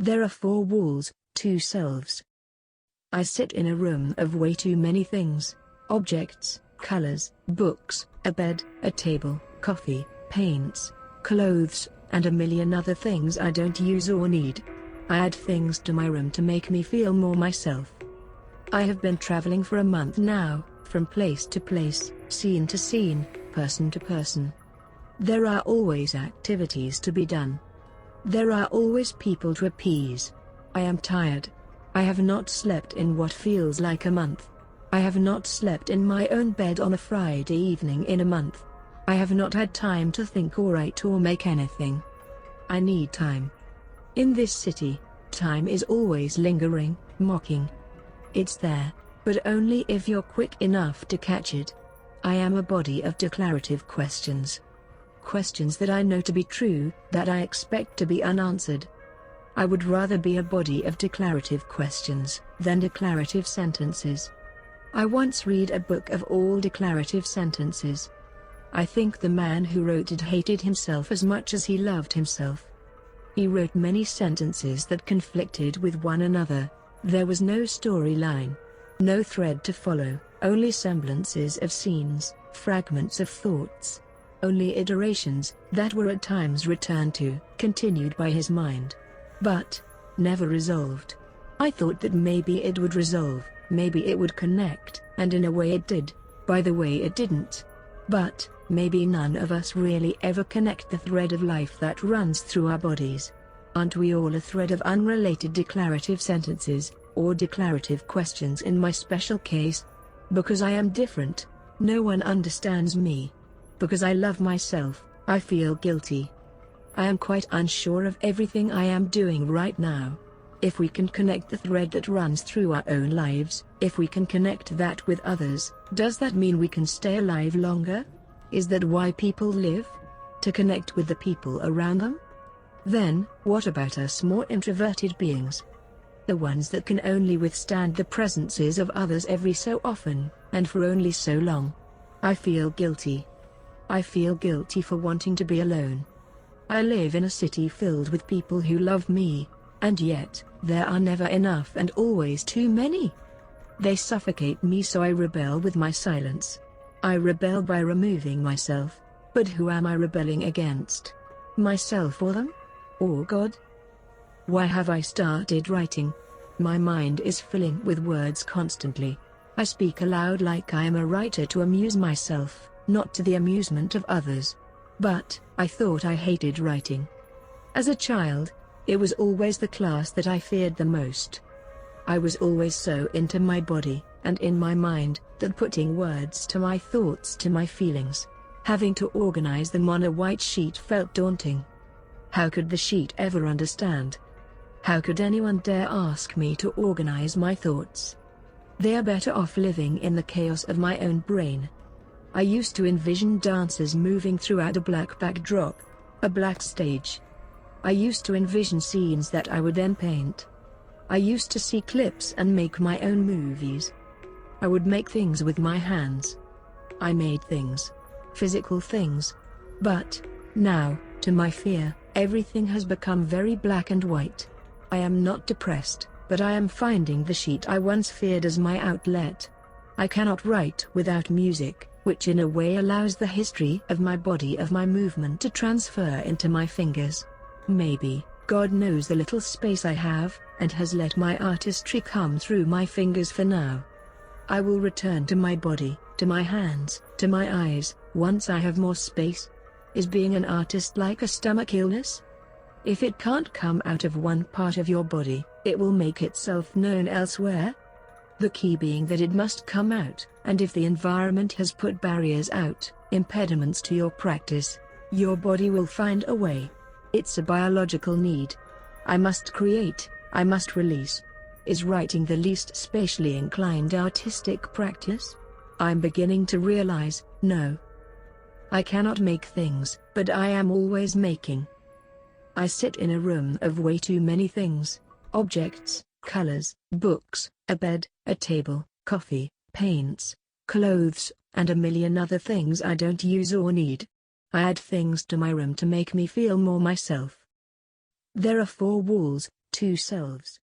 There are 4 walls, 2 selves. I sit in a room of way too many things: objects, colors, books, a bed, a table, coffee, paints, clothes, and a million other things I don't use or need. I add things to my room to make me feel more myself. I have been traveling for a month now, from place to place, scene to scene, person to person. There are always activities to be done. There are always people to appease. I am tired. I have not slept in what feels like a month. I have not slept in my own bed on a Friday evening in a month. I have not had time to think or write or make anything. I need time. In this city, time is always lingering, mocking. It's there, but only if you're quick enough to catch it. I am a body of declarative questions. Questions that I know to be true, that I expect to be unanswered. I would rather be a body of declarative questions than declarative sentences. I once read a book of all declarative sentences. I think the man who wrote it hated himself as much as he loved himself. He wrote many sentences that conflicted with one another. There was no storyline, no thread to follow, only semblances of scenes, fragments of thoughts. Only iterations that were at times returned to, continued by his mind. But never resolved. I thought that maybe it would resolve, maybe it would connect, and in a way it did. By the way, it didn't. But maybe none of us really ever connect the thread of life that runs through our bodies. Aren't we all a thread of unrelated declarative sentences, or declarative questions in my special case? Because I am different, no one understands me. Because I love myself, I feel guilty. I am quite unsure of everything I am doing right now. If we can connect the thread that runs through our own lives, if we can connect that with others, does that mean we can stay alive longer? Is that why people live? To connect with the people around them? Then, what about us more introverted beings? The ones that can only withstand the presences of others every so often, and for only so long. I feel guilty. I feel guilty for wanting to be alone. I live in a city filled with people who love me, and yet, there are never enough and always too many. They suffocate me, so I rebel with my silence. I rebel by removing myself. But who am I rebelling against? Myself or them? Or God? Why have I started writing? My mind is filling with words constantly. I speak aloud like I am a writer to amuse myself, not to the amusement of others. But I thought I hated writing. As a child, it was always the class that I feared the most. I was always so into my body, and in my mind, that putting words to my thoughts, to my feelings, having to organize them on a white sheet felt daunting. How could the sheet ever understand? How could anyone dare ask me to organize my thoughts? They are better off living in the chaos of my own brain. I used to envision dancers moving throughout a black backdrop, a black stage. I used to envision scenes that I would then paint. I used to see clips and make my own movies. I would make things with my hands. I made things. Physical things. But now, to my fear, everything has become very black and white. I am not depressed, but I am finding the sheet I once feared as my outlet. I cannot write without music, which in a way allows the history of my body, of my movement, to transfer into my fingers. Maybe God knows the little space I have, and has let my artistry come through my fingers for now. I will return to my body, to my hands, to my eyes, once I have more space. Is being an artist like a stomach illness? If it can't come out of one part of your body, it will make itself known elsewhere. The key being that it must come out, and if the environment has put barriers out, impediments to your practice, your body will find a way. It's a biological need. I must create, I must release. Is writing the least spatially inclined artistic practice? I'm beginning to realize, no. I cannot make things, but I am always making. I sit in a room of way too many things: objects, colors, books, a bed, a table, coffee, paints, clothes, and a million other things I don't use or need. I add things to my room to make me feel more myself. There are 4 walls, Two selves.